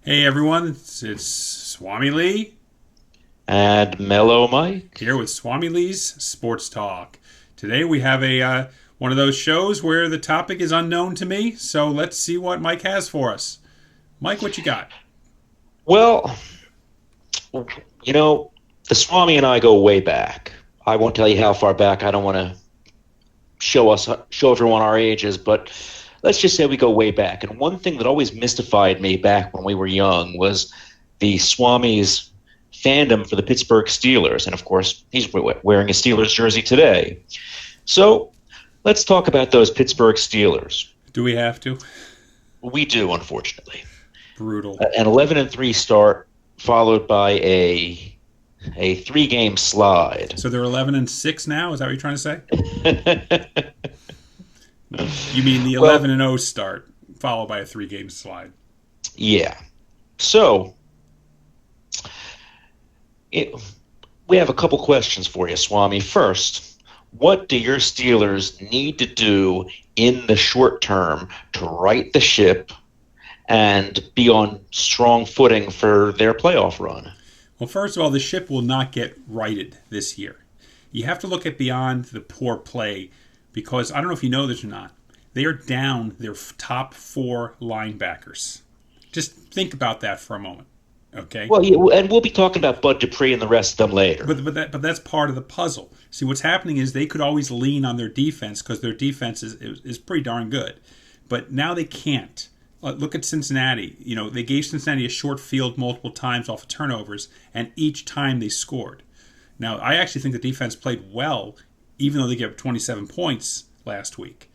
Hey everyone, it's SwamiLee And Mellow Mike. here with SwamiLee's Sports Talk. Today we have a one of those shows where the topic is unknown to me, so let's see what Mike has for us. Mike, what you got? Well, you know, the Swami and I go way back. I won't tell you how far back. I don't want to show everyone our ages, but let's just say we go way back. And one thing that always mystified me back when we were young was the Swami's fandom for the Pittsburgh Steelers. And of course, he's wearing a Steelers jersey today. So let's talk about those Pittsburgh Steelers. Do we have to? We do, unfortunately. Brutal. An 11-3 start followed by a three-game slide. So they're 11-6 now. Is that what you're trying to say? You mean the 11-0 start followed by a 3-game slide? Yeah. So we have a couple questions for you, Swami. First, what do your Steelers need to do in the short term to right the ship and be on strong footing for their playoff run? Well, first of all, the ship will not get righted this year. You have to look at beyond the poor play because I don't know if you know this or not. They are down their top 4 linebackers. Just think about that for a moment, okay? Well, yeah, and we'll be talking about Bud Dupree and the rest of them later. But that's part of the puzzle. See, what's happening is they could always lean on their defense because their defense is pretty darn good. But now they can't. Look at Cincinnati. You know, they gave Cincinnati a short field multiple times off of turnovers, and each time they scored. Now, I actually think the defense played well, even though they gave up 27 points last week.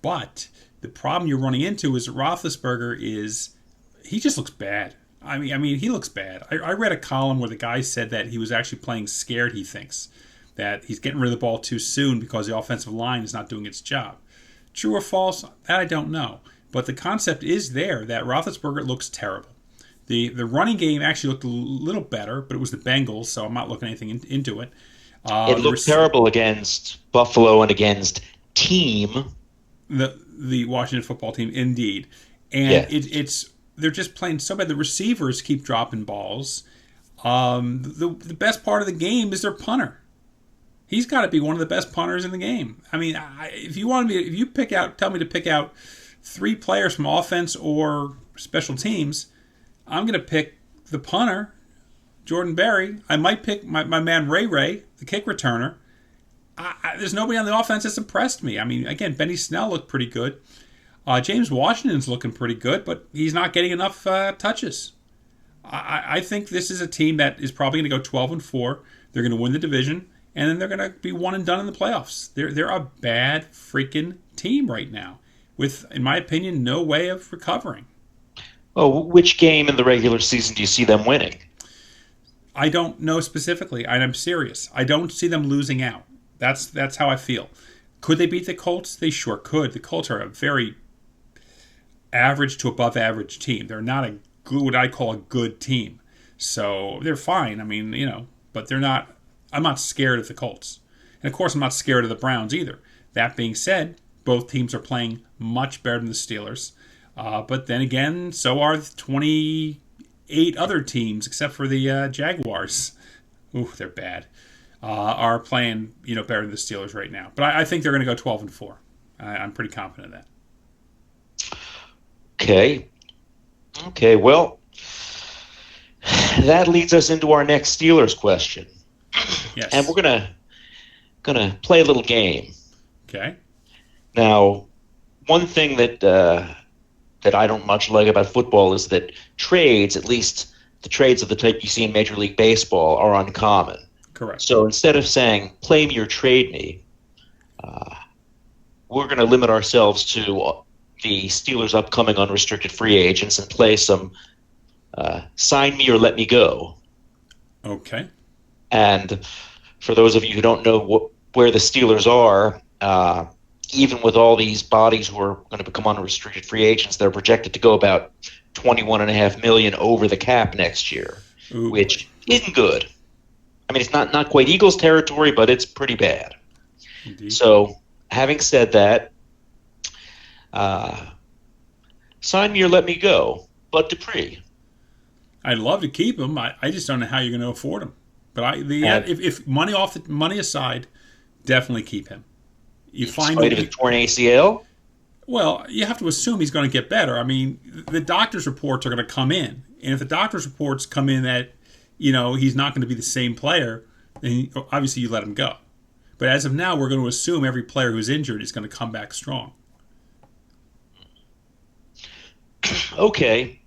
But the problem you're running into is Roethlisberger he just looks bad. I mean, he looks bad. I read a column where the guy said that he was actually playing scared, he thinks. That he's getting rid of the ball too soon because the offensive line is not doing its job. True or false? That I don't know. But the concept is there that Roethlisberger looks terrible. The running game actually looked a little better, but it was the Bengals, so I'm not looking anything into it. It looked terrible against Buffalo and against team. The Washington football team, indeed. And Yeah. they're just playing so bad. The receivers keep dropping balls. The best part of the game is their punter. He's got to be one of the best punters in the game. I mean, if you tell me to pick out 3 players from offense or special teams, I'm going to pick the punter, Jordan Berry. I might pick my man Ray, the kick returner. There's nobody on the offense that's impressed me. I mean, again, Benny Snell looked pretty good. James Washington's looking pretty good, but he's not getting enough touches. I think this is a team that is probably going to go 12-4. They're going to win the division, and then they're going to be one and done in the playoffs. They're a bad freaking team right now, with, in my opinion, no way of recovering. Oh, which game in the regular season do you see them winning? I don't know specifically, and I'm serious. I don't see them losing out. That's how I feel. Could they beat the Colts? They sure could. The Colts are a very average to above average team. They're not what I call a good team. So they're fine. I mean, but they're not. I'm not scared of the Colts. And of course, I'm not scared of the Browns either. That being said, both teams are playing much better than the Steelers. But then again, so are 28 other teams, except for the Jaguars. Ooh, they're bad. Are playing better than the Steelers right now. But I think they're going to go 12-4. I'm pretty confident of that. Okay. Well, that leads us into our next Steelers question. Yes. And we're gonna play a little game. Okay. Now, one thing that I don't much like about football is that trades, at least the trades of the type you see in Major League Baseball, are uncommon. Correct. So instead of saying play me or trade me, we're going to limit ourselves to the Steelers' upcoming unrestricted free agents and play some sign me or let me go. Okay. And for those of you who don't know where the Steelers are, even with all these bodies who are going to become unrestricted free agents, they're projected to go about $21.5 million over the cap next year, Ooh, which isn't good. I mean, it's not quite Eagles territory, but it's pretty bad. indeed. So, having said that, sign me or let me go. Bud Dupree. I'd love to keep him. I just don't know how you're going to afford him. But if money aside, definitely keep him. You in find spite of a torn ACL? well, you have to assume he's going to get better. I mean, the doctor's reports are going to come in, and if the doctor's reports come in that he's not going to be the same player, then obviously you let him go. But as of now, we're going to assume every player who's injured is going to come back strong. Okay.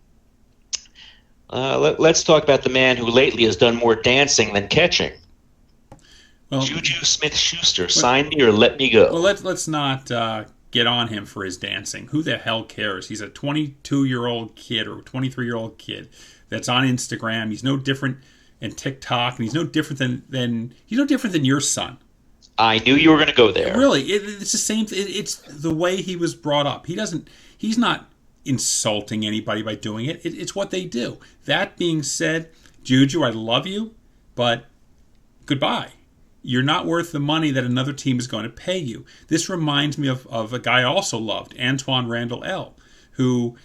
Let's talk about the man who lately has done more dancing than catching. Well, Juju Smith-Schuster, sign me or let me go. Well, let's not get on him for his dancing. Who the hell cares? He's a 22-year-old kid or 23-year-old kid that's on Instagram. He's no different in TikTok, and he's no different than your son. I knew you were going to go there. Really, it's the same. It's the way he was brought up. He's not insulting anybody by doing it. It's what they do. That being said, Juju, I love you, but goodbye. You're not worth the money that another team is going to pay you. This reminds me of a guy I also loved, Antoine Randall L., who,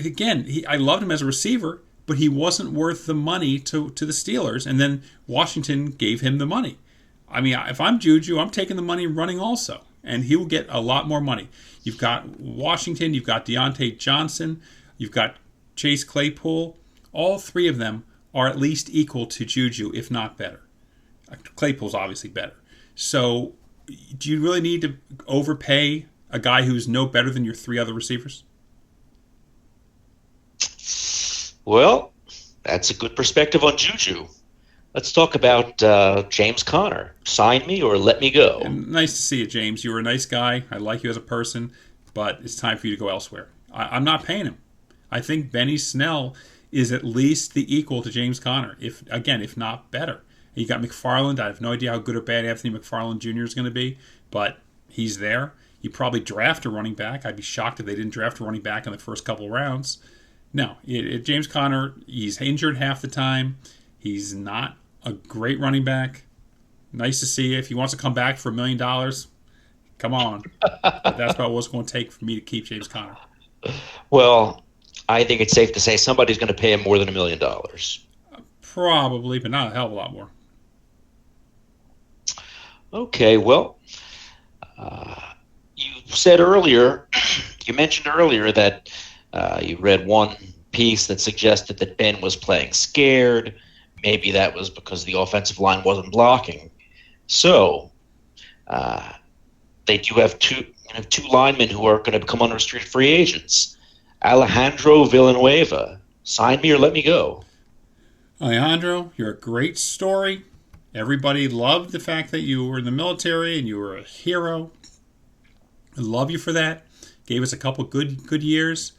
again, I loved him as a receiver, but he wasn't worth the money to the Steelers, and then Washington gave him the money. I mean, if I'm Juju, I'm taking the money and running also, and he will get a lot more money. You've got Washington, you've got Deontay Johnson, you've got Chase Claypool. All three of them are at least equal to Juju, if not better. Claypool's obviously better. So, do you really need to overpay a guy who's no better than your three other receivers? Well, that's a good perspective on Juju. Let's talk about James Conner. Sign me or let me go. And nice to see you, James. You were a nice guy. I like you as a person, but it's time for you to go elsewhere. I'm not paying him. I think Benny Snell is at least the equal to James Conner, if not better. You got McFarland. I have no idea how good or bad Anthony McFarland Jr. is going to be, but he's there. You probably draft a running back. I'd be shocked if they didn't draft a running back in the first couple of rounds. No, James Conner, he's injured half the time. He's not a great running back. Nice to see you. If he wants to come back for $1 million, come on. But that's about what's going to take for me to keep James Conner. Well, I think it's safe to say somebody's going to pay him more than $1 million. Probably, but not a hell of a lot more. Okay, well, you mentioned earlier that you read one piece that suggested that Ben was playing scared. Maybe that was because the offensive line wasn't blocking. So, they do have two linemen who are going to become unrestricted free agents. Alejandro Villanueva, sign me or let me go. Alejandro, you're a great story. Everybody loved the fact that you were in the military and you were a hero. I love you for that. Gave us a couple good years.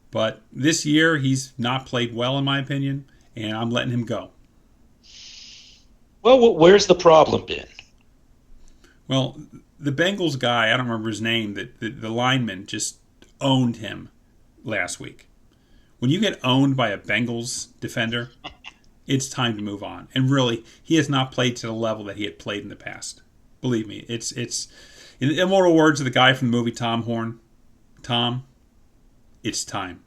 But this year, he's not played well, in my opinion, and I'm letting him go. Well, where's the problem been? Well, the Bengals guy, I don't remember his name, the lineman just owned him last week. When you get owned by a Bengals defender, it's time to move on. And really, he has not played to the level that he had played in the past. Believe me, it's in the immortal words of the guy from the movie Tom Horn, Tom, it's time.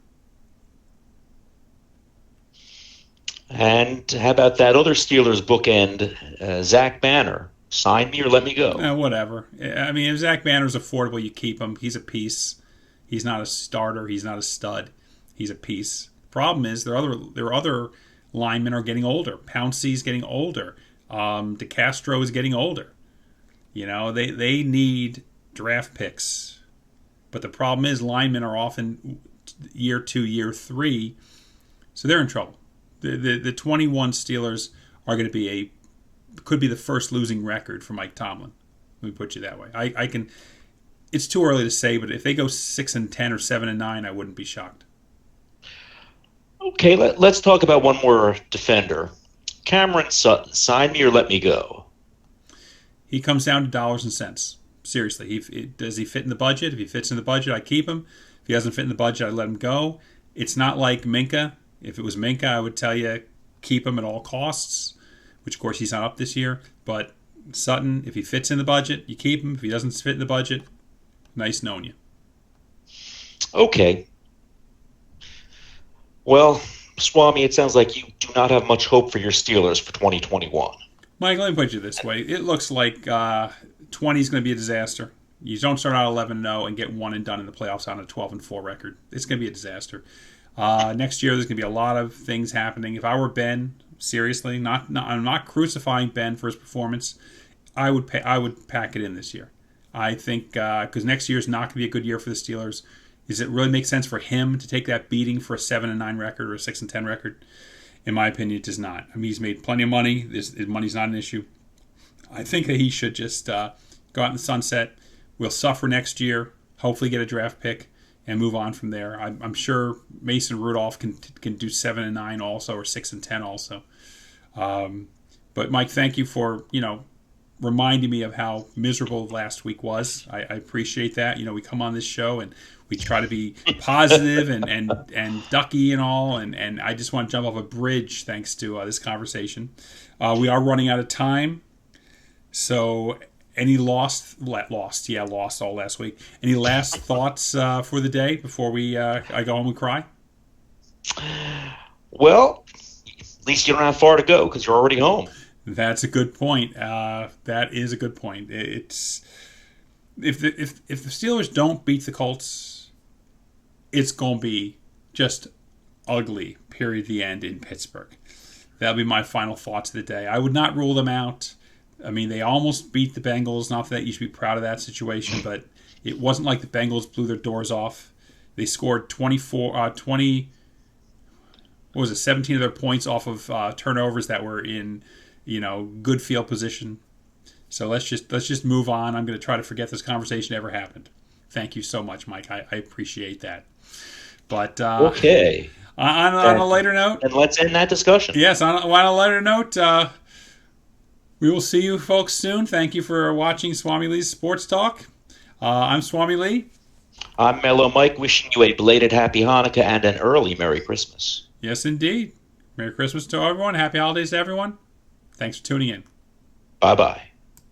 And how about that other Steelers bookend, Zach Banner? Sign me or let me go. Whatever. I mean, if Zach Banner's affordable, you keep him. He's a piece. He's not a starter. He's not a stud. He's a piece. Problem is, their other linemen are getting older. Pouncey's getting older. DeCastro is getting older. You know, they need draft picks. But the problem is, linemen are often year 2, year 3, so they're in trouble. The 21 Steelers are going to could be the first losing record for Mike Tomlin. Let me put you that way. I can. It's too early to say, but if they go 6-10 or 7-9, I wouldn't be shocked. Okay, let's talk about one more defender. Cameron Sutton, sign me or let me go. He comes down to dollars and cents. Seriously, does he fit in the budget? If he fits in the budget, I keep him. If he doesn't fit in the budget, I let him go. It's not like Minkah. If it was Minkah, I would tell you keep him at all costs, which, of course, he's not up this year. But Sutton, if he fits in the budget, you keep him. If he doesn't fit in the budget, nice knowing you. Okay. Well, Swami, it sounds like you do not have much hope for your Steelers for 2021. Mike, let me put it this way. It looks like 20 is going to be a disaster. You don't start out 11-0 and get one and done in the playoffs on a 12-4 record. It's going to be a disaster. Next year, there's going to be a lot of things happening. If I were Ben, seriously, I'm not crucifying Ben for his performance. I would pack it in this year. I think because next year is not going to be a good year for the Steelers. Does it really make sense for him to take that beating for a 7-9 record or a 6-10 record? In my opinion, it does not. I mean, he's made plenty of money. His money's not an issue. I think that he should just go out in the sunset. We'll suffer next year, hopefully get a draft pick, and move on from there. I'm sure Mason Rudolph can do 7-9 also, or 6-10 also. But Mike, thank you for reminding me of how miserable last week was. I appreciate that. We come on this show and we try to be positive and ducky and all, and I just want to jump off a bridge thanks to this conversation. We are running out of time, so any lost all last week. Any last thoughts for the day before I go home and cry? Well, at least you don't have far to go because you're already home. That's a good point. That is a good point. It's if the Steelers don't beat the Colts, it's gonna be just ugly. Period. The end in Pittsburgh. That'll be my final thoughts of the day. I would not rule them out. I mean, they almost beat the Bengals. Not that you should be proud of that situation, but it wasn't like the Bengals blew their doors off. They scored 20. What was it? 17 of their points off of turnovers that were in good field position. So let's just move on. I'm going to try to forget this conversation ever happened. Thank you so much, Mike. I appreciate that. But okay. On a later note, and let's end that discussion. Yes, on a lighter note, we will see you folks soon. Thank you for watching SwamiLee's Sports Talk. I'm SwamiLee. I'm Mellow Mike, wishing you a belated Happy Hanukkah and an early Merry Christmas. Yes, indeed. Merry Christmas to everyone. Happy holidays to everyone. Thanks for tuning in. Bye-bye.